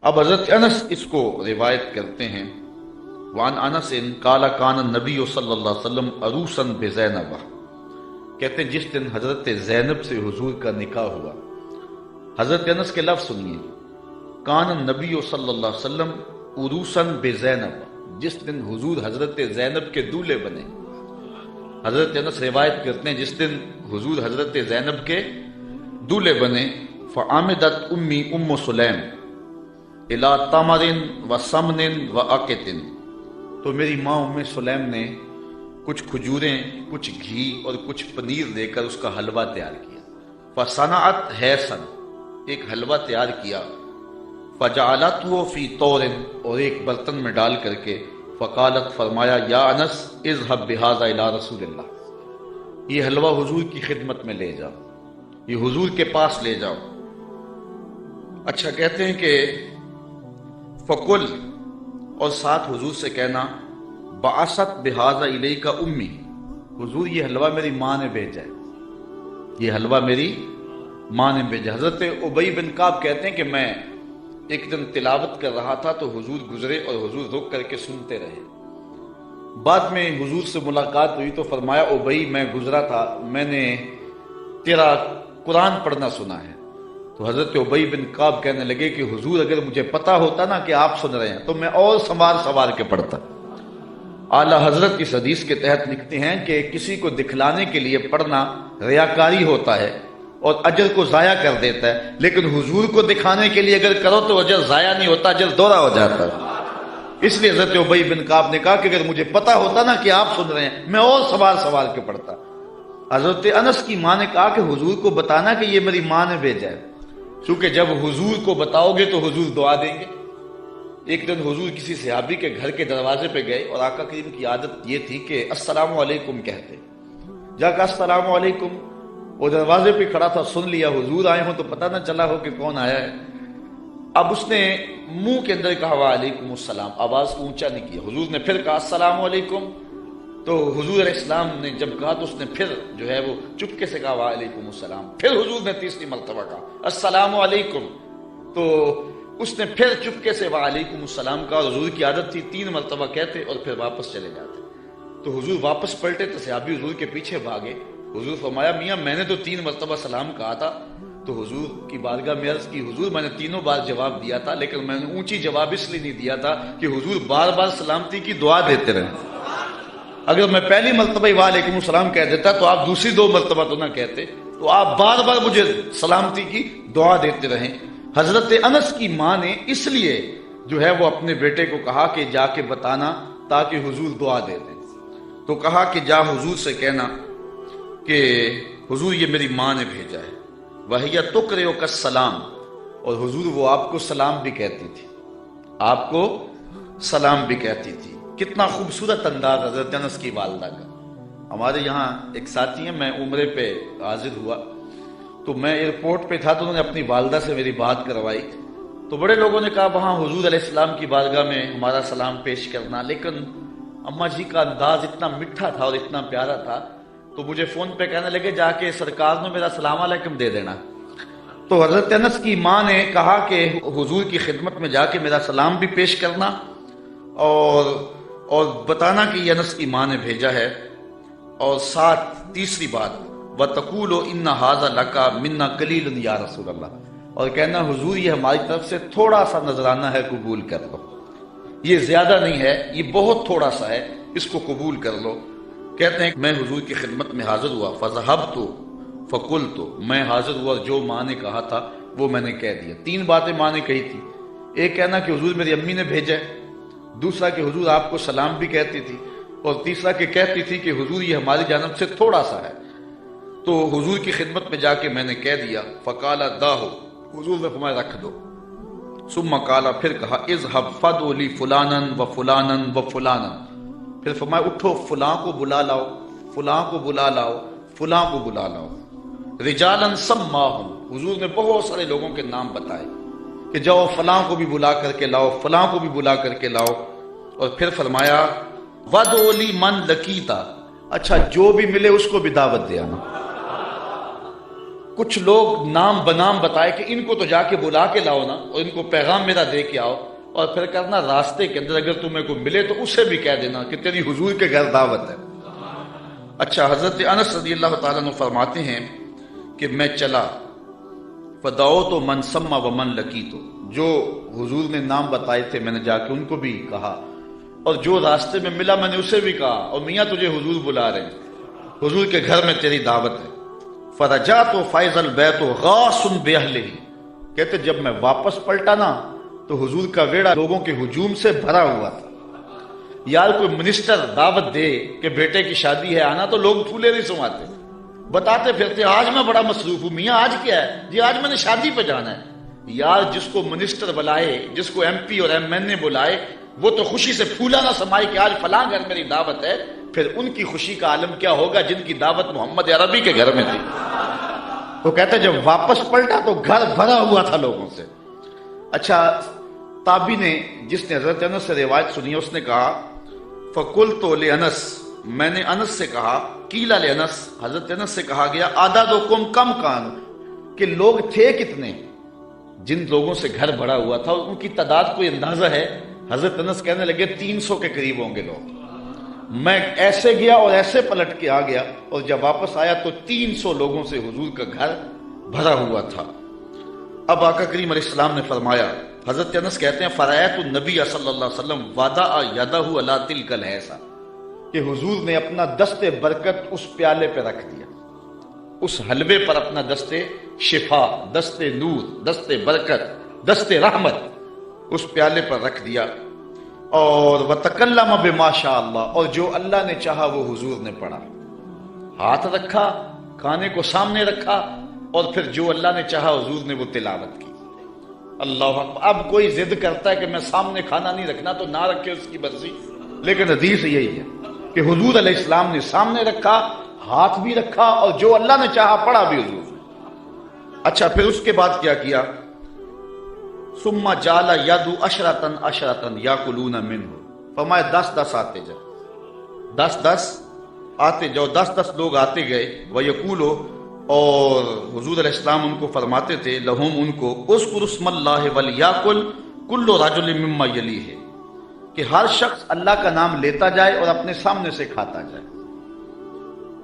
اب حضرت انس اس کو روایت کرتے ہیں، وان انس قال کان النبی صلی اللہ علیہ وسلم عروسا بزینب، کہتے ہیں جس دن حضرت زینب سے حضور کا نکاح ہوا. حضرت انس کے لفظ سنیے، کان النبی صلی اللہ علیہ وسلم عروسا بزینب، جس دن حضور حضرت زینب کے دولہے بنے. حضرت انس روایت کرتے ہیں جس دن حضور حضرت زینب کے دولہے بنے، فعامدت امی ام سلیم الی تمر و سمن و عقت، تو میری ماں ام سلیم نے کچھ کھجوریں، کچھ گھی اور کچھ پنیر دے کر اس کا حلوہ تیار کیا. فصنعت حیسن، ایک حلوہ تیار کیا. فجعلته فی طور، اور ایک برتن میں ڈال کر کے، فقالت، فرمایا، یا انس اذهب بهذا الى رسول اللہ، یہ حلوہ حضور کی خدمت میں لے جاؤ، یہ حضور کے پاس لے جاؤ. اچھا، کہتے ہیں کہ فقل، اور ساتھ حضور سے کہنا، بعثت بهذا الیک امی، حضور یہ حلوہ میری ماں نے بھیجا ہے، یہ حلوہ میری ماں نے بھیجا. حضرت ابی بن کعب کہتے ہیں کہ میں ایک دن تلاوت کر رہا تھا تو حضور گزرے اور حضور رک کر کے سنتے رہے. بعد میں حضور سے ملاقات ہوئی تو فرمایا، ابی میں گزرا تھا، میں نے تیرا قرآن پڑھنا سنا ہے. تو حضرت ابی بن کعب کہنے لگے کہ حضور اگر مجھے پتا ہوتا نا کہ آپ سن رہے ہیں تو میں اور سنوار کے پڑھتا. اعلیٰ حضرت اس حدیث کے تحت لکھتے ہیں کہ کسی کو دکھلانے کے لیے پڑھنا ریاکاری ہوتا ہے اور اجر کو ضائع کر دیتا ہے، لیکن حضور کو دکھانے کے لیے اگر کرو تو اجر ضائع نہیں ہوتا، اجر دوہرا ہو جاتا ہے. اس لیے حضرت ابی بن کعب نے کہا کہ اگر مجھے پتا ہوتا نا کہ آپ سن رہے ہیں میں اور سوال کے پڑھتا. حضرت انس کی ماں نے کہا کہ حضور کو بتانا کہ یہ میری ماں نے بھیجا ہے، کیونکہ جب حضور کو بتاؤ گے تو حضور دعا دیں گے. ایک دن حضور کسی صحابی کے گھر کے دروازے پہ گئے اور آقا کریم کی عادت یہ تھی کہ السلام علیکم کہتے. جا کہا السلام علیکم، وہ دروازے پہ کھڑا تھا، سن لیا حضور آئے ہوں تو پتہ نہ چلا ہو کہ کون آیا ہے. اب اس نے منہ کے اندر کہا وعلیکم السلام، آواز کو اونچا نہیں کیا. حضور نے پھر کہا السلام علیکم، تو حضور علیہ السلام نے جب کہا تو اس نے پھر جو ہے وہ چپکے سے کہا وعلیکم السلام. پھر حضور نے تیسری مرتبہ کہا السلام علیکم، تو اس نے پھر چپکے سے وعلیکم السلام کہا. حضور کی عادت تھی 3 مرتبہ کہتے اور پھر واپس چلے جاتے. تو حضور واپس پلٹے تو صحابی حضور کے پیچھے بھاگے. حضور فرمایا، میاں میں نے تو 3 مرتبہ سلام کہا تھا. تو حضور کی بارگاہ میں عرض کی، حضور میں نے تینوں بار جواب دیا تھا، لیکن میں نے اونچی جواب اس لیے نہیں دیا تھا کہ حضور بار بار سلامتی کی دعا دیتے رہے. اگر میں پہلی مرتبہ وعلیکم السلام کہہ دیتا تو آپ دوسری 2 مرتبہ تو نہ کہتے، تو آپ بار بار مجھے سلامتی کی دعا دیتے رہیں. حضرت انس کی ماں نے اس لیے جو ہے وہ اپنے بیٹے کو کہا کہ جا کے بتانا تاکہ حضور دعا دے دیں. تو کہا کہ جا حضور سے کہنا کہ حضور یہ میری ماں نے بھیجا ہے. وَهِيَ تُقْرِئُكَ السَّلَامَ، اور حضور وہ آپ کو سلام بھی کہتی تھی، آپ کو سلام بھی کہتی تھی. کتنا خوبصورت انداز حضرت انس کی والدہ کا. ہمارے یہاں ایک ساتھی ہیں، میں عمرے پہ حاضر ہوا تو میں ایئرپورٹ پہ تھا تو انہوں نے اپنی والدہ سے میری بات کروائی. تو بڑے لوگوں نے کہا وہاں حضور علیہ السلام کی بارگاہ میں ہمارا سلام پیش کرنا، لیکن اماں جی کا انداز اتنا میٹھا تھا اور اتنا پیارا تھا تو مجھے فون پہ کہنے لگے جا کے سرکار نے میرا سلام علیکم دے دینا. تو حضرت انس کی ماں نے کہا کہ حضور کی خدمت میں جا کے میرا سلام بھی پیش کرنا اور بتانا کہ یہ انس کی ماں نے بھیجا ہے. اور ساتھ تیسری بات، وَتَقُولُ إِنَّ هَذَا لَكَ مِنَّا قَلِيلٌ یا رسول اللہ، اور کہنا حضور یہ ہماری طرف سے تھوڑا سا نذرانہ ہے، قبول کر لو، یہ زیادہ نہیں ہے، یہ بہت تھوڑا سا ہے، اس کو قبول کر لو. کہتے ہیں میں حضور کی خدمت میں حاضر ہوا، فَذَهَبْتُ فَقُلْتُ، میں حاضر ہوا، جو ماں نے کہا تھا وہ میں نے کہہ دیا. 3 باتیں ماں نے کہی تھی. ایک کہنا کہ حضور میری امی نے بھیجا ہے، دوسرا کہ حضور آپ کو سلام بھی کہتی تھی، اور تیسرا کہ کہتی تھی کہ حضور یہ ہماری جانب سے تھوڑا سا ہے. تو حضور کی خدمت میں جا کے میں نے کہہ دیا. فقال داہو، حضور نے فرمایا رکھ دو. ثم قال، پھر کہا اذهب فدعو لی فلانا و فلانا و فلانا، پھر فرمایا اٹھو فلاں کو بلا لاؤ، فلاں کو بلا لاؤ، فلاں کو بلا لاؤ. رجالا سماہم، حضور نے بہت سارے لوگوں کے نام بتائے کہ جاؤ فلاں کو بھی بلا کر کے لاؤ، فلاں کو بھی بلا کر کے لاؤ. اور پھر فرمایا وَدْعُ لِي مَنْ لَقِيتَ، اچھا جو بھی ملے اس کو بھی دعوت دے آنا. کچھ لوگ نام بنام بتائے کہ ان کو تو جا کے بلا کے لاؤ نا، اور ان کو پیغام میرا دے کے آؤ، اور پھر کرنا راستے کے اندر اگر تمہیں کوئی ملے تو اسے بھی کہہ دینا کہ تیری حضور کے گھر دعوت ہے۔ اچھا، حضرت انس رضی اللہ تعالیٰ عنہ فرماتے ہیں کہ میں چلا، فدعوت من سما ومن لقیت، جو حضور نے نام بتائے تھے میں نے جا کے ان کو بھی کہا، اور جو راستے میں ملا میں نے اسے بھی کہا، اور میاں تجھے حضور بلا رہے ہیں، حضور کے گھر میں تیری دعوت ہے۔ فرجعت فائز البیت غاص باہلہ، کہتے جب میں واپس پلٹا نا تو حضور کا ویڑا لوگوں کے ہجوم سے بھرا ہوا تھا۔ یار کوئی منسٹر دعوت دے کہ بیٹے کی شادی ہے آنا، تو لوگ پھولے نہیں سماتے، بتاتے پھرتے آج میں بڑا مصروف ہوں، میاں آج کیا ہے جی؟ آج میں نے شادی پہ جانا ہے۔ یار جس کو منسٹر بلائے، جس کو ایم پی اور ایم این اے بلائے، وہ تو خوشی سے پھولا نہ سمائے کہ آج فلاں گھر میری دعوت ہے، پھر ان کی خوشی کا عالم کیا ہوگا جن کی دعوت محمد عربی کے گھر میں تھی۔ وہ کہتے جب واپس پلٹا تو گھر بھرا ہوا تھا لوگوں سے۔ اچھا، تابی نے جس نے حضرت انس سے روایت سنی اس نے کہا فقلت لانس، میں نے انس سے کہا، قیل لانس، حضرت انس سے کہا گیا عددکم کم کان، کہ لوگ تھے کتنے؟ جن لوگوں سے گھر بھرا ہوا تھا ان کی تعداد کوئی اندازہ ہے؟ حضرت انس کہنے لگے 300 کے قریب ہوں گے لوگ۔ میں ایسے گیا اور ایسے پلٹ کے آ گیا، اور جب واپس آیا تو 300 لوگوں سے حضور کا گھر بھرا ہوا تھا۔ اب آقا کریم علیہ السلام نے فرمایا، حضرت انس کہتے ہیں فرأیت النبی صلی اللہ علیہ وسلم وضع یدہ علی تلک الحیضہ، کہ حضور نے اپنا دست برکت اس پیالے پہ رکھ دیا، اس حلوے پر اپنا دست شفا، دست نور، دست برکت، دست رحمت اس پیالے پر رکھ دیا، اور وتکلم بما شاء اللہ، اور جو اللہ نے چاہا وہ حضور نے پڑھا، ہاتھ رکھا، کھانے کو سامنے رکھا، اور پھر جو اللہ نے چاہا حضور نے وہ تلاوت کی۔ اللہ اکبر۔ اب کوئی ضد کرتا ہے کہ میں سامنے کھانا نہیں رکھنا تو نہ رکھے، اس کی مرضی، لیکن حدیث یہی ہے کہ حضور علیہ السلام نے سامنے رکھا، ہاتھ بھی رکھا، اور جو اللہ نے چاہا پڑھا بھی حضور نے۔ اچھا، پھر اس کے بعد کیا کیا؟ ثم جعل ید عشرۃ عشرۃ یاکلون منہ، فرمایا 10 آتے جاؤ، 10 آتے جاؤ، 10 لوگ آتے گئے، ویقولو، اور حضور علیہ السلام ان کو فرماتے تھے، لہم ان کو، اذکر اسم اللہ ولیاکل کل رجل مما یلیہ، کہ ہر شخص اللہ کا نام لیتا جائے اور اپنے سامنے سے کھاتا جائے۔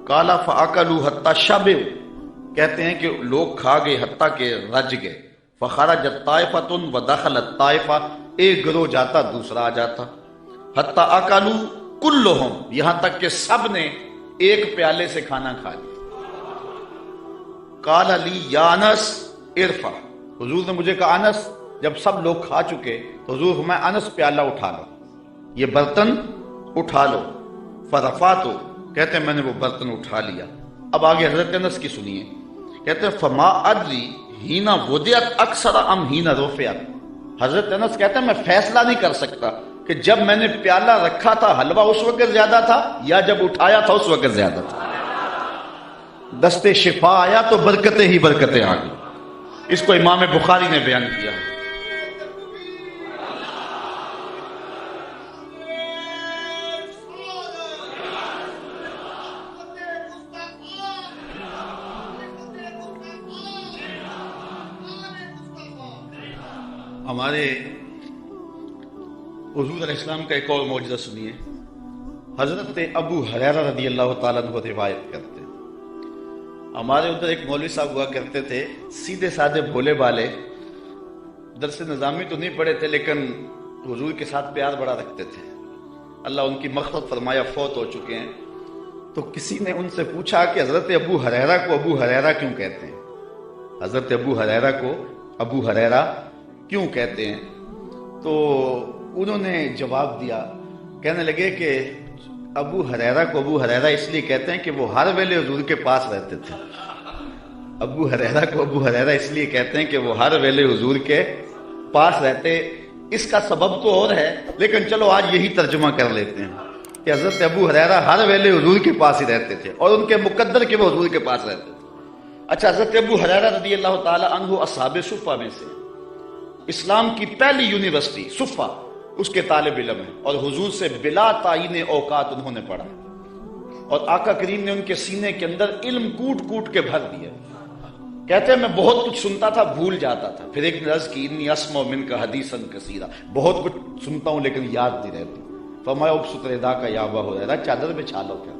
قال فاکلوا حتی شبعوا، کہتے ہیں کہ لوگ کھا گئے حتیٰ کہ رج گئے۔ فخرجت طائفۃ ودخلت طائفہ، ایک گروہ جاتا دوسرا آ جاتا، حتیٰ اکلوا کلہم، یہاں تک کہ سب نے ایک پیالے سے کھانا کھا لیا۔ قال لی یا انس ارفع، حضور نے مجھے کہا انس، جب سب لوگ کھا چکے تو حضور فرمایا انس پیالہ اٹھا لو، یہ برتن اٹھا لو۔ فرفعتو، کہتے ہیں میں نے وہ برتن اٹھا لیا۔ اب آگے حضرت انس کی سنیے، کہتے ہیں فما ادری ہینا وضعت اکثر ام ہینا رفعت، حضرت انس کہتے ہیں میں فیصلہ نہیں کر سکتا کہ جب میں نے پیالہ رکھا تھا حلوہ اس وقت زیادہ تھا یا جب اٹھایا تھا اس وقت زیادہ تھا۔ دست شفا آیا تو برکتیں ہی برکتیں آ گئی۔ اس کو امام بخاری نے بیان کیا ہے۔ ہمارے حضور علیہ السلام کا ایک اور معجزہ سنیے۔ حضرت ابو ہریرہ رضی اللہ تعالیٰ عنہ روایت کرتے ہیں، ہمارے ادھر ایک مولوی صاحب ہوا کرتے تھے، سیدھے سادھے بھولے بالے، درس نظامی تو نہیں پڑھے تھے لیکن حضور کے ساتھ پیار بڑا رکھتے تھے، اللہ ان کی مغفرت فرمایا، فوت ہو چکے ہیں۔ تو کسی نے ان سے پوچھا کہ حضرت ابو ہریرہ کو ابو ہریرہ کیوں کہتے ہیں؟ حضرت ابو ہریرہ کو ابو ہریرہ کیوں کہتے ہیں؟ تو انہوں نے جواب دیا، کہنے لگے کہ ابو ہریرہ کو ابو ہریرہ اس لیے کہتے ہیں کہ وہ ہر ویلے حضور کے پاس رہتے تھے۔ ابو ہریرہ کو ابو ہریرہ اس لیے کہتے ہیں کہ وہ ہر ویلے حضور کے پاس رہتے۔ اس کا سبب تو اور ہے لیکن چلو آج یہی ترجمہ کر لیتے ہیں کہ حضرت ابو ہریرہ ہر ویلے حضور کے پاس ہی رہتے تھے اور ان کے مقدر کہ وہ حضور کے پاس رہتے تھے۔ اچھا، حضرت ابو ہریرہ رضی اللہ تعالی عنہ اصحاب صفہ میں سے، اسلام کی پہلی یونیورسٹی صفہ، اس کے طالب علم ہیں، اور حضور سے بلا تعین اوقات انہوں نے پڑھا، اور آقا کریم نے ان کے سینے کے اندر علم کوٹ کوٹ کے بھر دیا۔ کہتے ہیں میں بہت کچھ سنتا تھا بھول جاتا تھا. پھر ایک نے عرض کی انی اسمع منک حدیثا کثیرا، بہت کچھ سنتا ہوں لیکن یاد نہیں رہتی. فرمایا ابسط ردا کا یا ابا ہریرہ، چادر بچھا لو. کیا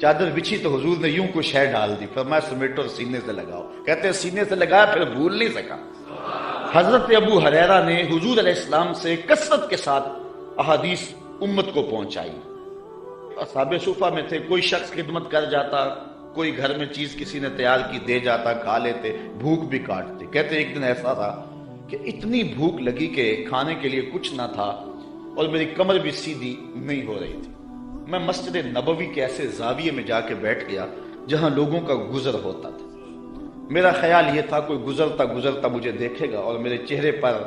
چادر بچھی تو حضور نے یوں کوئی شے ڈال دی. فرمایا سمیٹو اور سینے سے لگاؤ. کہتے ہیں سینے سے لگایا پھر بھول نہیں سکا. حضرت ابو ہریرہ نے حضور علیہ السلام سے کثرت کے ساتھ احادیث امت کو پہنچائی. اصحاب صفہ میں تھے، کوئی شخص خدمت کر جاتا، کوئی گھر میں چیز کسی نے تیار کی دے جاتا، کھا لیتے، بھوک بھی کاٹتے. کہتے ایک دن ایسا تھا کہ اتنی بھوک لگی کہ کھانے کے لیے کچھ نہ تھا اور میری کمر بھی سیدھی نہیں ہو رہی تھی. میں مسجد نبوی کے ایسے زاویے میں جا کے بیٹھ گیا جہاں لوگوں کا گزر ہوتا تھا. میرا خیال یہ تھا کوئی گزرتا گزرتا مجھے دیکھے گا اور میرے چہرے پر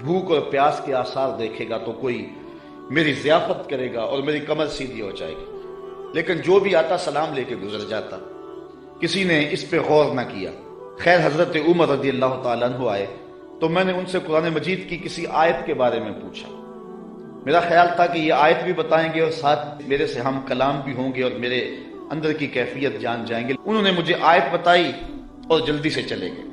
بھوک اور پیاس کے آثار دیکھے گا تو کوئی میری ضیافت کرے گا اور میری کمر سیدھی ہو جائے گی. لیکن جو بھی آتا سلام لے کے گزر جاتا، کسی نے اس پہ غور نہ کیا. خیر حضرت عمر رضی اللہ تعالیٰ عنہ آئے تو میں نے ان سے قرآن مجید کی کسی آیت کے بارے میں پوچھا. میرا خیال تھا کہ یہ آیت بھی بتائیں گے اور ساتھ میرے سے ہم کلام بھی ہوں گے اور میرے اندر کی کیفیت جان جائیں گے. انہوں نے مجھے آیت بتائی اور جلدی سے چلے گئے.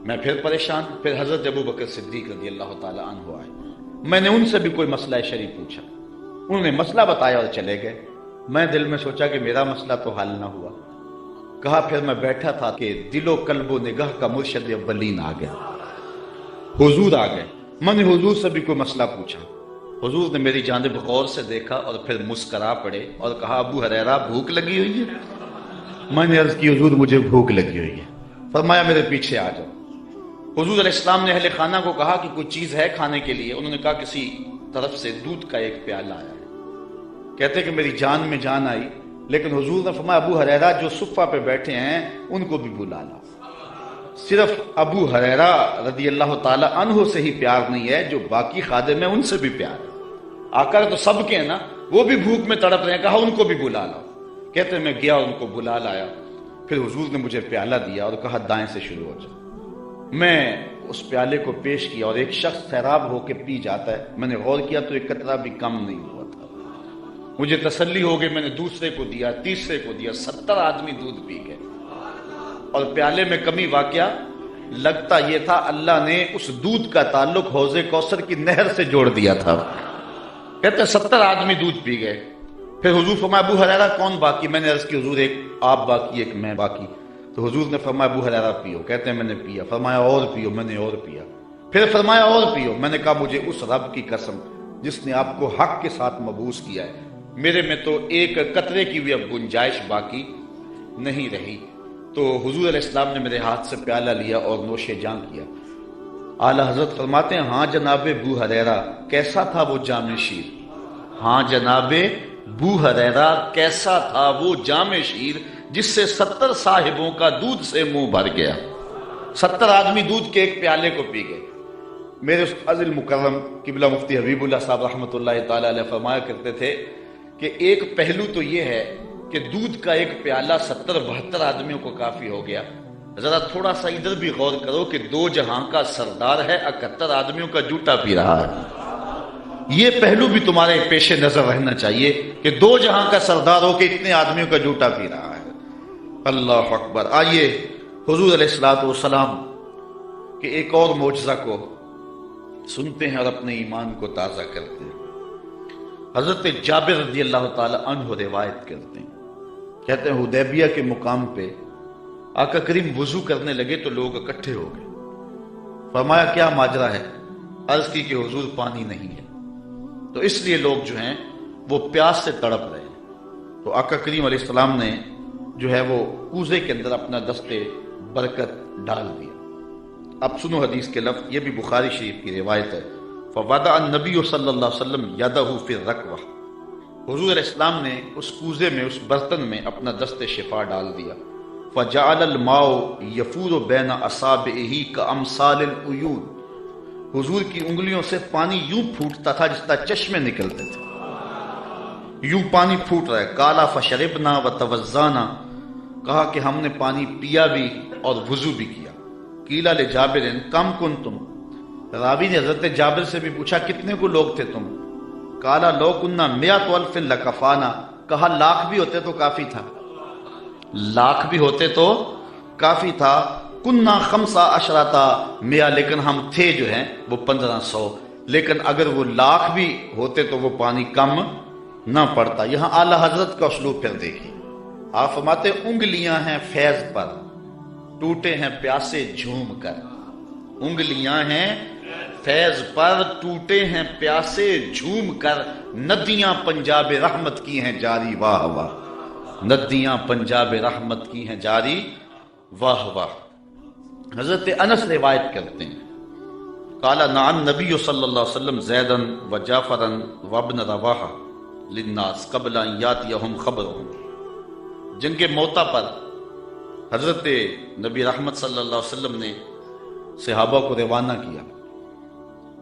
میں پھر پریشان. پھر حضرت ابو بکر صدیق رضی اللہ تعالیٰ عنہ آئے. میں نے ان سے بھی کوئی مسئلہ شرعی پوچھا. انہوں نے مسئلہ بتایا اور چلے گئے. میں دل میں سوچا کہ میرا مسئلہ تو حل نہ ہوا. کہا پھر میں بیٹھا تھا کہ دل و قلب و نگاہ کا مرشد اولین آ گیا، حضور آ گئے. میں نے حضور سے بھی کوئی مسئلہ پوچھا. حضور نے میری جانب غور سے دیکھا اور پھر مسکرا پڑے اور کہا ابو ہریرہ بھوک لگی ہوئی ہے؟ میں نے عرض کی حضور مجھے بھوک لگی ہوئی ہے. فرمایا میرے پیچھے آ جاؤ. حضور علیہ السلام نے اہل خانہ کو کہا کہ کوئی چیز ہے کھانے کے لیے. انہوں نے کہا کسی طرف سے دودھ کا ایک پیالہ آیا ہے. کہتے کہ میری جان میں جان آئی. لیکن حضور نے فرمایا ابو ہریرہ جو صفہ پہ بیٹھے ہیں ان کو بھی بلا لا. صرف ابو ہریرہ رضی اللہ تعالی عنہ سے ہی پیار نہیں ہے، جو باقی خادم ہیں ان سے بھی پیار ہے. آقا تو سب کے ہیں نا، وہ بھی بھوک میں تڑپ رہے ہیں. کہا ان کو بھی بلا لاؤ. کہتے میں گیا ان کو بلا لایا. پھر حضور نے مجھے پیالہ دیا اور کہا دائیں سے شروع ہو جاؤ. میں اس پیالے کو پیش کیا اور ایک شخص سیراب ہو کے پی جاتا ہے. میں نے غور کیا تو ایک قطرہ بھی کم نہیں ہوا تھا. مجھے تسلی ہو گئی. میں نے دوسرے کو دیا، تیسرے کو دیا. 70 آدمی دودھ پی گئے اور پیالے میں کمی واقعہ لگتا یہ تھا اللہ نے اس دودھ کا تعلق حوض کوثر کی نہر سے جوڑ دیا تھا. کہتے 70 آدمی دودھ پی گئے. پھر حضور فرمایا ابو ہریرہ کون باقی؟ میں نے عرض کی حضور ایک آپ باقی ایک میں باقی. تو حضور نے فرمایا ابو ہریرہ پیو. کہتے ہیں میں نے پیا. فرمایا اور پیو. میں نے اور پیا. پھر فرمایا اور پیو. میں نے کہا مجھے اس رب کی قسم جس نے آپ کو حق کے ساتھ مبعوث کیا ہے، میرے میں تو ایک قطرے کی بھی اب گنجائش باقی نہیں رہی. تو حضور علیہ السلام نے میرے ہاتھ سے پیالہ لیا اور نوش جاں کیا. اعلیٰ حضرت فرماتے ہیں ہاں جناب ابو ہریرہ کیسا تھا وہ جام شیر. ہاں جناب ابو ہریرہ کیسا تھا وہ جام شیر جس سے 70 صاحبوں کا دودھ سے منہ بھر گیا. 70 آدمی دودھ کے ایک پیالے کو پی گئے. میرے استاذ المکرم قبلہ مفتی حبیب اللہ صاحب رحمۃ اللہ تعالی علیہ فرمایا کرتے تھے کہ ایک پہلو تو یہ ہے کہ دودھ کا ایک پیالہ 70-72 آدمیوں کو کافی ہو گیا. ذرا تھوڑا سا ادھر بھی غور کرو کہ 2 جہاں کا سردار ہے، 71 آدمیوں کا جوٹا پی رہا ہے. یہ پہلو بھی تمہارے پیش نظر رہنا چاہیے کہ 2 جہاں کا سردار ہو کہ اتنے آدمیوں کا جوٹا پی رہا ہے. اللہ اکبر. آئیے حضور علیہ الصلوۃ والسلام کہ ایک اور معجزہ کو سنتے ہیں اور اپنے ایمان کو تازہ کرتے ہیں. حضرت جابر رضی اللہ تعالی عنہ روایت کرتے ہیں، کہتے ہیں حدیبیہ کے مقام پہ آقا کریم وضو کرنے لگے تو لوگ اکٹھے ہو گئے. فرمایا کیا ماجرا ہے؟ عرض کی کہ حضور پانی نہیں ہے. تو اس لیے لوگ جو ہیں وہ پیاس سے تڑپ رہے ہیں. تو آقا کریم علیہ السلام نے جو ہے وہ کوزے کے اندر اپنا دست برکت ڈال دیا. اب سنو حدیث کے لفظ، یہ بھی بخاری شریف کی روایت ہے. فوضع النبی صلی اللہ علیہ وسلم یدہ فی الرکوہ. حضور علیہ السلام نے اس کوزے میں، اس برتن میں اپنا دست شفا ڈال دیا. فجعل الماء یفور بین اصابعہ کامثال العیون. حضور کی انگلیوں سے پانی یوں پھوٹتا تھا جس طرح چشمے نکلتے تھے. یوں پانی پھوٹ رہا ہے. قال فشربنا وتوضانا. کہا کہ ہم نے پانی پیا بھی اور وضو بھی کیا. قیل لجابر کم کنتم. راوی نے حضرت جابر سے بھی پوچھا کتنے کو لوگ تھے تم؟ قال لو كنا 100 الف لکفانا. کہا لاکھ بھی ہوتے تو کافی تھا. لاکھ بھی ہوتے تو کافی تھا، کننا خمسہ عشرتا میا، لیکن ہم تھے جو ہیں وہ 1500، لیکن اگر وہ لاکھ بھی ہوتے تو وہ پانی کم نہ پڑتا۔ یہاں اعلی حضرت کا اسلوب پھر دیکھیے، آپ فرماتے انگلیاں ہیں فیض پر، ٹوٹے ہیں پیاسے جھوم کر۔ انگلیاں ہیں فیض پر، ٹوٹے ہیں پیاسے جھوم کر، ندیاں پنجاب رحمت کی ہیں جاری، واہ واہ، ندیاں پنجاب رحمت کی ہیں جاری، واہ واہ۔ حضرت انس روایت کرتے ہیں، قال نعم نبی صلی اللہ علیہ وسلم زیدن و جعفرن و ابن رواحہ للناس قبل ان یاتیہم خبرہم۔ جنگ موتا پر حضرت نبی رحمت صلی اللہ علیہ وسلم نے صحابہ کو روانہ کیا۔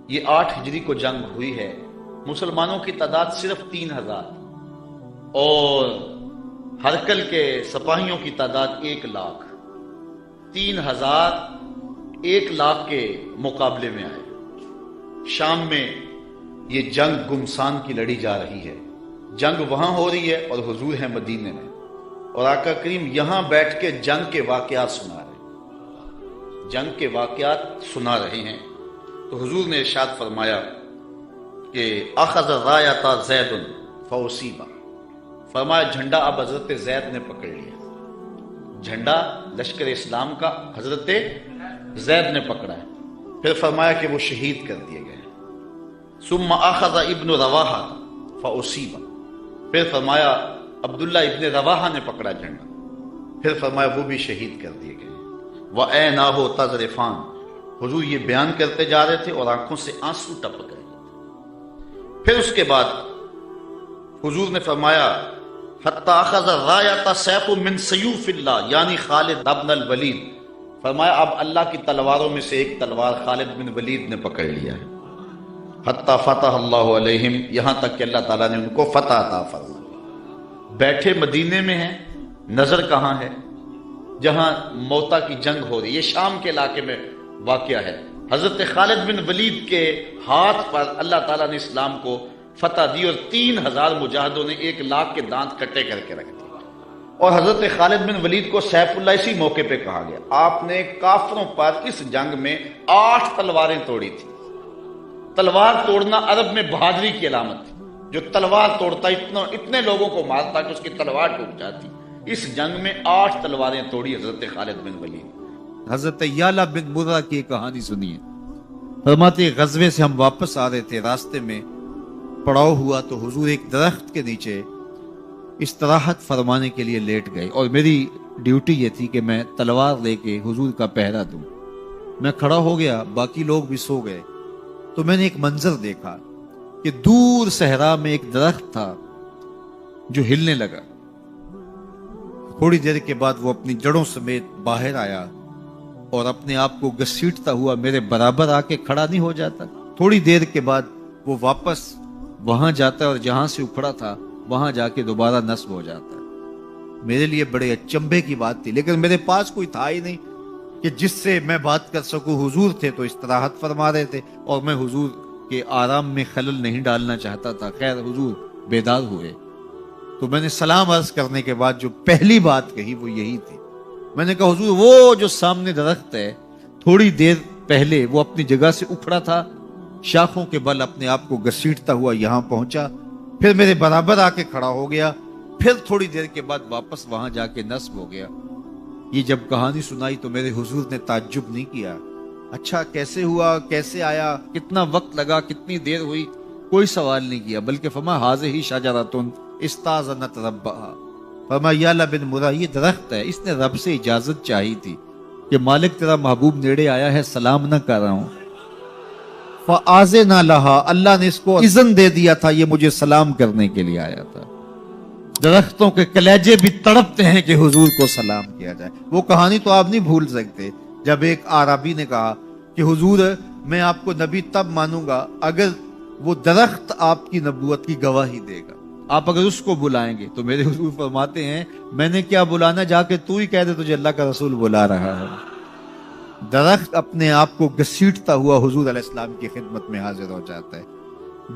یہ 8 ہجری کو جنگ ہوئی ہے، مسلمانوں کی تعداد صرف 3000 اور ہرکل کے سپاہیوں کی تعداد 1 لاکھ۔ 3000 1 لاکھ کے مقابلے میں آئے۔ شام میں یہ جنگ گمسان کی لڑی جا رہی ہے، جنگ وہاں ہو رہی ہے اور حضور ہیں مدینے میں، اور آقا کریم یہاں بیٹھ کے جنگ کے واقعات سنا رہے ہیں، جنگ کے واقعات سنا رہے ہیں۔ تو حضور نے ارشاد فرمایا کہ اخذ رایۃ زید فاصیب، فرمایا جھنڈا اب حضرت زید نے پکڑ لیا، جھنڈا لشکر اسلام کا حضرت زید نے پکڑا ہے۔ پھر فرمایا کہ وہ شہید کر دیے گئے۔ ثم اخذ ابن رواحہ فاصیب، پھر فرمایا عبداللہ ابن رواحہ نے پکڑا جھنڈا، پھر فرمایا وہ بھی شہید کر دیے گئے۔ وَعَيْنَاهُ تَذْرِفَانِ، حضور یہ بیان کرتے جا رہے تھے اور آنکھوں سے آنسو ٹپک رہے تھے۔ پھر اس کے بعد حضور نے فرمایا حتی اخذ رایۃ سیف من سیوف اللہ، یعنی خالد ابن الولید، فرمایا اب اللہ کی تلواروں میں سے ایک تلوار خالد بن ولید نے پکڑ لیا ہے۔ حتی فتح اللہ علیہم، یہاں تک کہ اللہ تعالیٰ نے ان کو فتح عطا فرمایا۔ بیٹھے مدینے میں ہیں، نظر کہاں ہے؟ جہاں موتا کی جنگ ہو رہی ہے، یہ شام کے علاقے میں واقعہ ہے۔ حضرت خالد بن ولید کے ہاتھ پر اللہ تعالیٰ نے اسلام کو فتح دی، اور 3000 مجاہدوں نے 1 لاکھ کے دانت کٹے کر کے رکھ دیے۔ اور حضرت خالد بن ولید کو سیف اللہ اسی موقع پہ کہا گیا۔ آپ نے کافروں پر اس جنگ میں 8 تلواریں توڑی تھی۔ تلوار توڑنا عرب میں بہادری کی علامت تھی، جو تلوار توڑتا اتنے لوگوں کو مارتا کہ اس کی تلوار ٹوٹ جاتی۔ اس جنگ میں 8 تلواریں توڑی حضرت خالد بن ولید۔ حضرت یعلا بن مرہ کی کہانی سنیے، فرماتے غزوے سے ہم واپس آ رہے تھے، راستے میں پڑاؤ ہوا تو حضور ایک درخت کے نیچے استراحت فرمانے کے لیے لیٹ گئے، اور میری ڈیوٹی یہ تھی کہ میں تلوار لے کے حضور کا پہرا دوں۔ میں کھڑا ہو گیا، باقی لوگ بھی سو گئے، تو میں نے ایک منظر دیکھا کہ دور صحرا میں ایک درخت تھا جو ہلنے لگا۔ تھوڑی دیر کے بعد وہ اپنی جڑوں سمیت باہر آیا اور اپنے آپ کو گھسیٹتا ہوا میرے برابر آ کے کھڑا نہیں ہو جاتا۔ تھوڑی دیر کے بعد وہ واپس وہاں جاتا ہے اور جہاں سے اکھڑا تھا وہاں جا کے دوبارہ نصب ہو جاتا ہے۔ میرے لیے بڑے اچنبھے کی بات تھی، لیکن میرے پاس کوئی تھا ہی نہیں کہ جس سے میں بات کر سکوں۔ حضور تھے تو استراحت فرما رہے تھے، اور میں حضور کے آرام میں خلل نہیں ڈالنا چاہتا تھا۔ خیر حضور بیدار ہوئے تو میں نے سلام عرض کرنے کے بعد جو پہلی بات کہی وہ یہی تھی۔ میں نے کہا حضور وہ جو سامنے درخت ہے، تھوڑی دیر پہلے وہ اپنی جگہ سے اکھڑا تھا، شاخوں کے بل اپنے آپ کو گھسیٹتا ہوا یہاں پہنچا، پھر میرے برابر آ کے کھڑا ہو گیا، پھر تھوڑی دیر کے بعد واپس وہاں جا کے نصب ہو گیا۔ یہ جب کہانی سنائی تو میرے حضور نے تعجب نہیں کیا، اچھا کیسے ہوا، کیسے آیا، کتنا وقت لگا، کتنی دیر ہوئی، کوئی سوال نہیں کیا، بلکہ فرمایا ہاذہ شجرۃ استاذنت ربھا، فرمایا یعلا بن مرہ یہ درخت ہے، اس نے رب سے اجازت چاہی تھی کہ مالک تیرا محبوب نیڑے آیا ہے، سلام نہ کر رہا ہوں، فآذن لہا، اللہ نے اس کو اذن دے دیا تھا، یہ مجھے سلام کرنے کے لیے آیا تھا۔ درختوں کے کلیجے بھی تڑپتے ہیں کہ حضور کو سلام کیا جائے۔ وہ کہانی تو آپ نہیں بھول سکتے جب ایک عربی نے کہا کہ حضور میں آپ کو نبی تب مانوں گا اگر وہ درخت آپ کی نبوت کی گواہی دے گا، آپ اگر اس کو بلائیں گے۔ تو میرے حضور فرماتے ہیں میں نے کیا بلانا، جا کے تو ہی کہہ دے تجھے اللہ کا رسول بلا رہا ہے۔ درخت اپنے آپ کو گھسیٹتا ہوا حضور علیہ السلام کی خدمت میں حاضر ہو جاتا ہے۔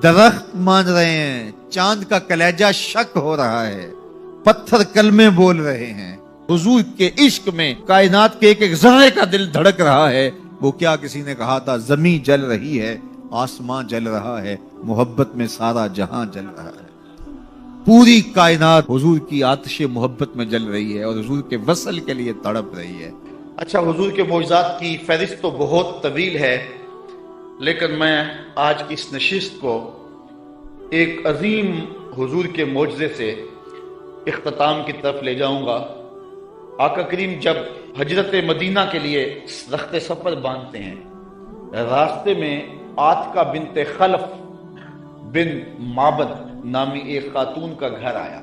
درخت مان رہے ہیں، چاند کا کلیجہ شک ہو رہا ہے، پتھر کلمے بول رہے ہیں، حضور کے عشق میں کائنات کے ایک ایک ذرے کا دل دھڑک رہا ہے. وہ کیا کسی نے کہا تھا زمین جل رہی ہے، آسمان جل رہا ہے، محبت میں سارا جہاں جل رہا ہے. پوری کائنات حضور کی آتش محبت میں جل رہی ہے اور حضور کے وصل کے لیے تڑپ رہی ہے. اچھا، حضور کے معجزات کی فہرست تو بہت طویل ہے، لیکن میں آج کی اس نشست کو ایک عظیم حضور کے معجزے سے اختتام کی طرف لے جاؤں گا. آقا کریم جب ہجرت مدینہ کے لیے رخت سفر باندھتے ہیں، راستے میں عاتقہ بنت خلف بن معبد نامی ایک خاتون کا گھر آیا.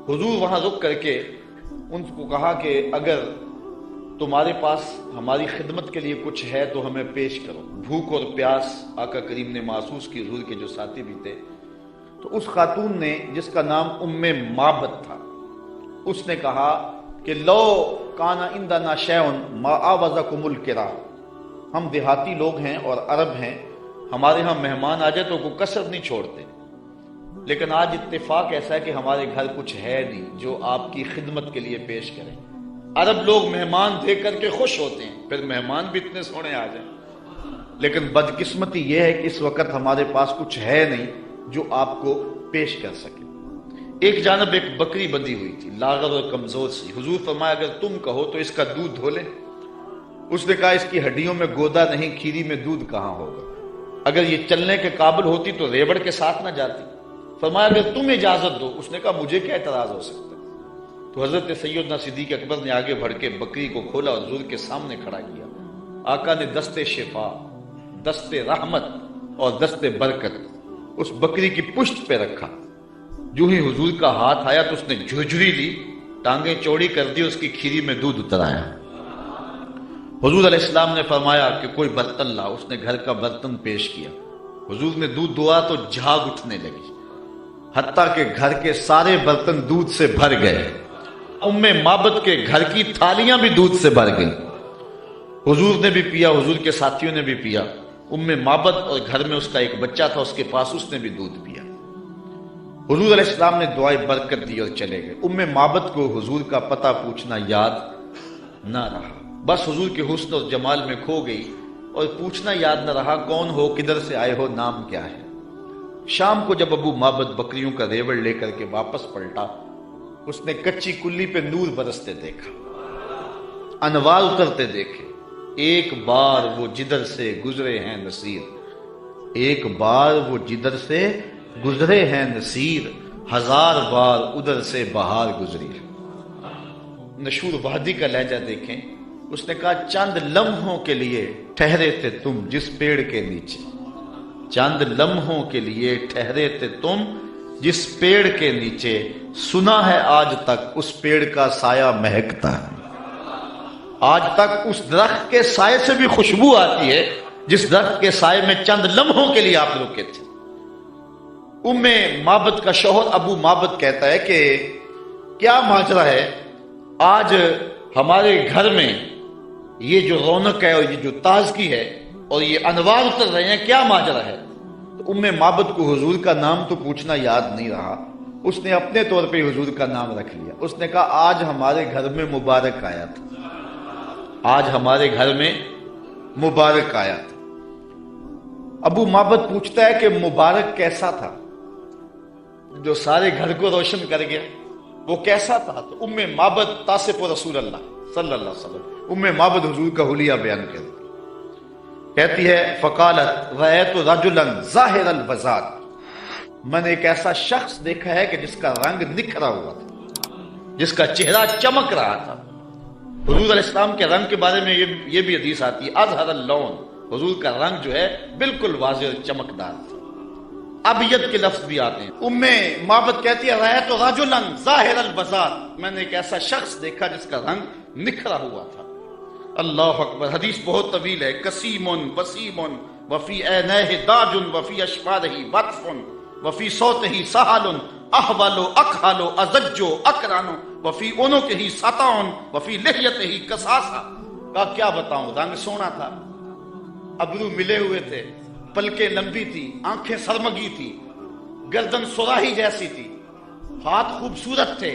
حضور وہاں رک کر کے ان کو کہا کہ اگر تمہارے پاس ہماری خدمت کے لیے کچھ ہے تو ہمیں پیش کرو. بھوک اور پیاس آقا کریم نے محسوس کی، حضور کے جو ساتھی بھی تھے. تو اس خاتون نے جس کا نام معبد تھا، اس نے کہا کہ لو کانا عندنا شیء ما آوزکم الکرا، ہم دیہاتی لوگ ہیں اور عرب ہیں، ہمارے ہاں مہمان آ جائے تو کوئی کسر نہیں چھوڑتے، لیکن آج اتفاق ایسا ہے کہ ہمارے گھر کچھ ہے نہیں جو آپ کی خدمت کے لیے پیش کریں. عرب لوگ مہمان دیکھ کر کے خوش ہوتے ہیں، پھر مہمان بھی اتنے سونے آ جائیں، لیکن بدقسمتی یہ ہے کہ اس وقت ہمارے پاس کچھ ہے نہیں جو آپ کو پیش کر سکے. ایک جانب ایک بکری بندھی ہوئی تھی، لاغر اور کمزور سی. حضور فرمایا اگر تم کہو تو اس کا دودھ دھو لیں. اس نے کہا اس کی ہڈیوں میں گودا نہیں، کھیری میں دودھ کہاں ہوگا. اگر یہ چلنے کے قابل ہوتی تو ریوڑ کے ساتھ نہ جاتی. فرمایا اگر تم اجازت دو. اس نے کہا مجھے کیا اعتراض ہو سکتا ہے. تو حضرت سیدنا صدیق اکبر نے آگے بڑھ کے بکری کو کھولا اور حضور کے سامنے کھڑا کیا. آقا نے دست شفا، دست رحمت اور دست برکت اس بکری کی پشت پہ رکھا. جو ہی حضور کا ہاتھ آیا تو اس نے جھجری لی، ٹانگیں چوڑی کر دی، اس کی کھیری میں دودھ اتر آیا. حضور علیہ السلام نے فرمایا کہ کوئی برتن لا. اس نے گھر کا برتن پیش کیا. حضور نے دودھ دعا تو جھاگ اٹھنے لگی، حتیٰ کہ گھر کے سارے برتن دودھ سے بھر گئے. معبد کے گھر کی تھالیاں بھی دودھ سے بھر گئی. حضور نے بھی پیا، حضور کے ساتھیوں نے بھی پیا. معبد اور گھر میں اس کا ایک بچہ تھا، اس کے پاس، اس نے بھی دودھ پیا. حضور علیہ السلام نے دعائے برکت دی اور چلے گئے. معبد کو حضور کا پتہ پوچھنا یاد نہ رہا، بس حضور کے حسن اور جمال میں کھو گئی اور پوچھنا یاد نہ رہا کون ہو، کدھر سے آئے ہو، نام کیا ہے. شام کو جب معبد بکریوں کا ریوڑ لے کر کے واپس پلٹا، اس نے کچی کلی پہ نور برستے دیکھا، انوار اترتے دیکھے. ایک بار وہ جدھر سے گزرے ہیں نصیر، ایک بار وہ جدھر سے گزرے ہیں نصیر، ہزار بار ادھر سے بہار گزری. نشور وادی کا لہجہ دیکھیں. اس نے کہا چند لمحوں کے لیے ٹھہرے تھے تم جس پیڑ کے نیچے، چند لمحوں کے لیے ٹھہرے تھے تم جس پیڑ کے نیچے، سنا ہے آج تک اس پیڑ کا سایہ مہکتا ہے. آج تک اس درخت کے سائے سے بھی خوشبو آتی ہے جس درخت کے سائے میں چند لمحوں کے لیے آپ رکے تھے. معبد کا شوہر معبد کہتا ہے کہ کیا ماجرا ہے، آج ہمارے گھر میں یہ جو رونق ہے اور یہ جو تازگی ہے اور یہ انوار اتر رہے ہیں، کیا ماجرا ہے. تو معبد کو حضور کا نام تو پوچھنا یاد نہیں رہا. اس نے اپنے طور پہ حضور کا نام رکھ لیا. اس نے کہا آج ہمارے گھر میں مبارک آیا تھا، آج ہمارے گھر میں مبارک آیا تھا. معبد پوچھتا ہے کہ مبارک کیسا تھا جو سارے گھر کو روشن کر گیا، وہ کیسا تھا. تو معبد تاصف رسول اللہ صلی اللہ علیہ وسلم، معبد حضور کا حلیہ بیان کرتی کہتی ہے فقالت رأیت رجلا ظاہر البزاد، میں نے ایک ایسا شخص دیکھا ہے کہ جس کا رنگ نکھرا ہوا تھا، جس کا چہرہ چمک رہا تھا. حضور علیہ السلام کے رنگ کے بارے میں یہ بھی حدیث آتی ہے اظہر اللون، حضور کا رنگ جو ہے بالکل واضح اور چمکدار تھا. ابیض کے لفظ بھی آتے ہیں. معبد کہتی ہے رأیت رجلا ظاہر البزاد، میں نے ایک ایسا شخص دیکھا جس کا رنگ نکھرا ہوا تھا. اللہ اکبر. حدیث بہت طویل ہے. کسیم وسیم وفی عینیہ داج وفی اشفارہ وطف وفی صوتہ سہل احول اکحل ازج اکران وفی عنقہ سطع وفی لحیتہ کساسا. کا کیا بتاؤں، رنگ سونا تھا، ابرو ملے ہوئے تھے، پلکیں لمبی تھی، آنکھیں سرمگی تھی، گردن سراہی جیسی تھی، ہاتھ خوبصورت تھے،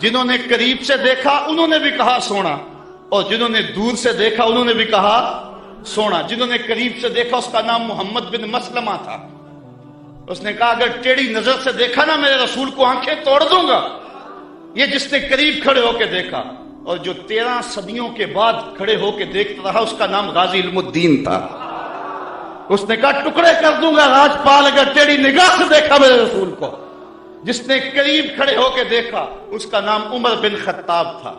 جنہوں نے قریب سے دیکھا انہوں نے بھی کہا سونا، اور جنہوں نے دور سے دیکھا انہوں نے بھی کہا سونا۔ جنہوں نے قریب سے دیکھا اس کا نام محمد بن مسلمہ تھا۔ اس نے کہا اگر ٹیڑھی نظر سے دیکھا نا میرے رسول کو آنکھیں توڑ دوں گا۔ یہ جس نے قریب کھڑے ہو کے دیکھا، اور جو 13 صدیوں کے بعد کھڑے ہو کے دیکھتا رہا اس کا نام غازی علم الدین تھا۔ اس نے کہا ٹکڑے کر دوں گا راجپال اگر ٹیڑھی نگاہ سے دیکھا میرے رسول کو۔ جس نے قریب کھڑے ہو کے دیکھا اس کا نام عمر بن خطاب تھا،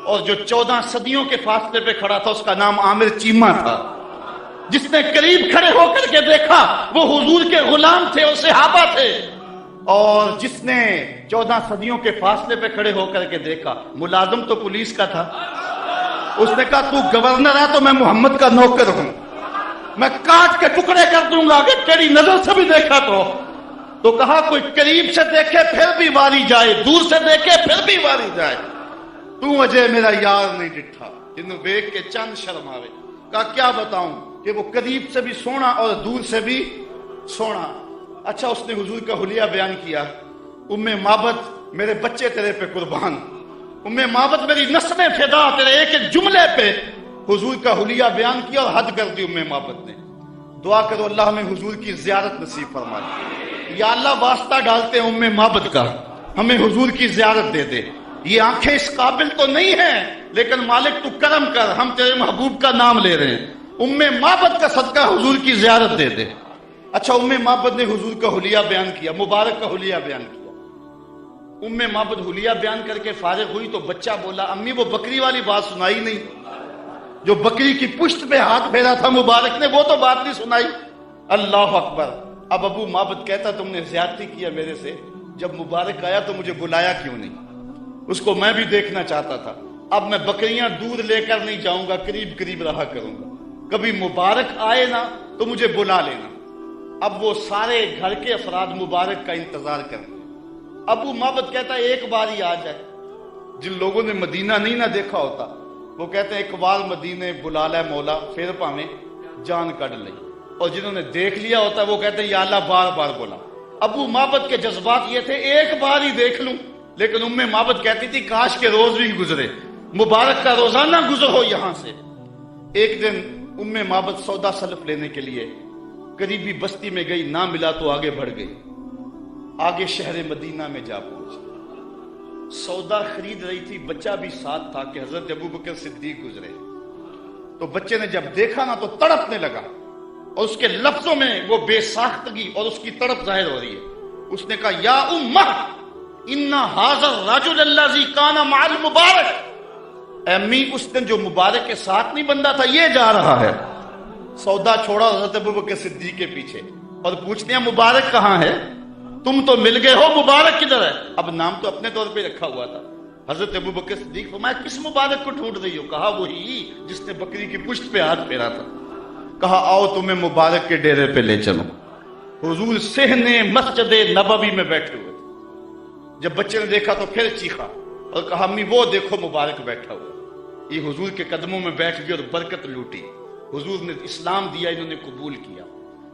اور جو 14 صدیوں کے فاصلے پہ کھڑا تھا اس کا نام عامر چیمہ تھا۔ جس نے قریب کھڑے ہو کر کے دیکھا وہ حضور کے غلام تھے اور صحابہ تھے، اور جس نے 14 صدیوں کے فاصلے پہ کھڑے ہو کر کے دیکھا ملازم تو پولیس کا تھا۔ اس نے کہا تو گورنر ہے تو میں محمد کا نوکر ہوں، میں کاٹ کے ٹکڑے کر دوں گا اگر تیری نظر سے بھی دیکھا تو کہا کوئی قریب سے دیکھے پھر بھی واری جائے، دور سے دیکھے پھر بھی واری جائے، تو اجے میرا یار نہیں ڈٹھا جنوں دیکھ کے چند شرم آوے۔ کہا کیا بتاؤں کہ وہ قریب سے بھی سونا اور دور سے بھی سونا۔ اچھا اس نے حضور کا حلیہ بیان کیا، ام معبد میرے بچے تیرے پہ قربان، ام معبد میری نسلیں فدا تیرے ایک ایک جملے پہ حضور کا حلیہ بیان کیا اور حد کر دی ام معبد نے۔ دعا کرو اللہ ہمیں حضور کی زیارت نصیب فرمائے۔ یا اللہ واسطہ ڈالتے ہیں ام معبد کا، ہمیں حضور کی زیارت دے دے۔ یہ آنکھیں اس قابل تو نہیں ہیں لیکن مالک تو کرم کر، ہم تیرے محبوب کا نام لے رہے ہیں، ام معبد کا صدقہ حضور کی زیارت دے دے۔ اچھا ام معبد نے حضور کا حلیہ بیان کیا، مبارک کا حلیہ بیان کیا۔ ام معبد حلیہ بیان کر کے فارغ ہوئی تو بچہ بولا امی وہ بکری والی بات سنائی نہیں، جو بکری کی پشت پہ ہاتھ پھیرا تھا مبارک نے وہ تو بات نہیں سنائی۔ اللہ اکبر۔ اب ابو معبد کہتا تم نے زیادتی کیا میرے سے، جب مبارک آیا تو مجھے بلایا کیوں نہیں؟ اس کو میں بھی دیکھنا چاہتا تھا۔ اب میں بکریاں دودھ لے کر نہیں جاؤں گا، قریب قریب رہا کروں گا، کبھی مبارک آئے نا تو مجھے بلا لینا۔ اب وہ سارے گھر کے افراد مبارک کا انتظار کرتے ہیں۔ ابو معبد کہتا ہے ایک بار ہی آ جائے۔ جن لوگوں نے مدینہ نہیں نہ دیکھا ہوتا وہ کہتے ہیں ایک بار مدینے بلا لے مولا پھر پاویں جان کڈ لئی، اور جنہوں نے دیکھ لیا ہوتا ہے وہ کہتے ہیں یا اللہ بار بار بلا۔ ابو معبد کے جذبات یہ تھے ایک بار ہی دیکھ لوں، لیکن ام معبد کہتی تھی کاش کے روز بھی گزرے، مبارک کا روزانہ گزر ہو یہاں سے۔ ایک دن ام معبد سودا سلف لینے کے لیے قریبی بستی میں گئی، نہ ملا تو آگے بڑھ گئی، آگے شہر مدینہ میں جا پہنچی، سودا خرید رہی تھی، بچہ بھی ساتھ تھا کہ حضرت ابوبکر صدیق گزرے۔ تو بچے نے جب دیکھا نا تو تڑپنے لگا، اور اس کے لفظوں میں وہ بے ساختگی اور اس کی تڑپ ظاہر ہو رہی ہے۔ اس نے کہا یا امہ ان ھذا الرجل الذی کان مع المبارک، امی اس دن جو مبارک کے ساتھ نہیں بندہ تھا یہ جا رہا ہے۔ سودا چھوڑا حضرت ابوبکر صدیق کے پیچھے اور پوچھتے ہیں مبارک کہاں ہے؟ تم تو مل گئے ہو، مبارک کدھر ہے؟ اب نام تو اپنے طور پہ رکھا ہوا تھا۔ حضرت ابوبکر صدیق فرمایا کس مبارک کو ڈھونڈ رہی ہو؟ کہا وہی جس نے بکری کی پشت پہ ہاتھ پھیرا تھا۔ کہا آؤ تمہیں مبارک کے ڈیرے پہ لے چلو۔ حضور صحن مسجد نبوی میں بیٹھے ہوئے تھے۔ جب بچے نے دیکھا تو پھر چیخا اور کہا امی وہ دیکھو مبارک بیٹھا ہوا۔ یہ حضور کے قدموں میں بیٹھ گئی اور برکت لوٹی۔ حضور نے اسلام دیا، انہوں نے قبول کیا،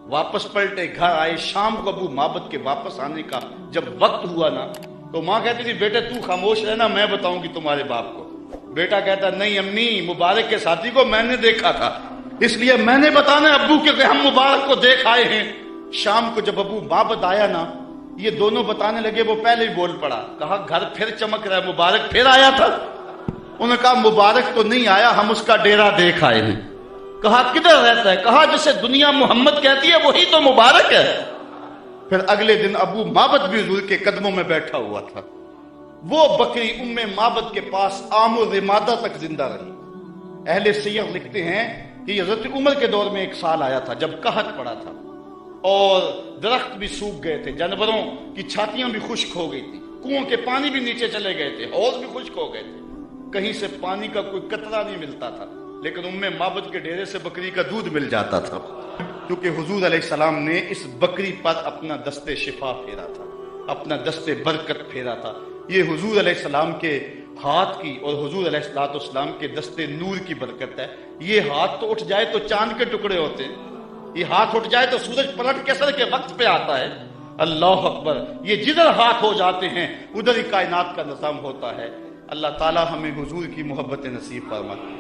واپس پلٹے، گھر آئے۔ شام کو ابو معبد کے واپس آنے کا جب وقت ہوا نا تو ماں کہتی تھی بیٹے تو خاموش رہنا، میں بتاؤں گی تمہارے باپ کو۔ بیٹا کہتا نہیں امی مبارک کے ساتھی کو میں نے دیکھا تھا اس لیے میں نے بتانا ہے ابو کہ ہم مبارک کو دیکھ آئے ہیں۔ شام کو جب ابو معبد آیا نا یہ دونوں بتانے لگے، وہ پہلے ہی بول پڑا، کہا گھر پھر چمک رہا ہے، مبارک پھر آیا تھا؟ انہوں نے کہا مبارک تو نہیں آیا، ہم اس کا ڈیرا دیکھ آئے ہیں۔ کہا کدھر رہتا ہے؟ کہا جسے دنیا محمد کہتی ہے وہی تو مبارک ہے۔ پھر اگلے دن ابو معبد بھی حضور کے قدموں میں بیٹھا ہوا تھا۔ وہ بکری ام معبد کے پاس عام و رمادہ تک زندہ رہی۔ اہل سیر لکھتے ہیں کہ حضرت عمر کے دور میں ایک سال آیا تھا جب قحط پڑا تھا اور درخت بھی سوکھ گئے تھے، جانوروں کی چھاتیاں بھی خشک ہو گئی تھی، کنووں کے پانی بھی نیچے چلے گئے تھے، حوض بھی خشک ہو گئے تھے، کہیں سے پانی کا کوئی قطرہ نہیں ملتا تھا، لیکن ام معبد کے ڈیرے سے بکری کا دودھ مل جاتا تھا، کیونکہ حضور علیہ السلام نے اس بکری پر اپنا دست شفا پھیرا تھا، اپنا دست برکت پھیرا تھا۔ یہ حضور علیہ السلام کے ہاتھ کی اور حضور علیہ السلام کے دست نور کی برکت ہے۔ یہ ہاتھ تو اٹھ جائے تو چاند کے ٹکڑے ہوتے ہیں، یہ ہاتھ اٹھ جائے تو سورج پلٹ کے سر کے وقت پہ آتا ہے۔ اللہ اکبر. یہ جدھر ہاتھ ہو جاتے ہیں ادھر ہی کائنات کا نظام ہوتا ہے. اللہ تعالی ہمیں حضور کی محبت نصیب فرمائے.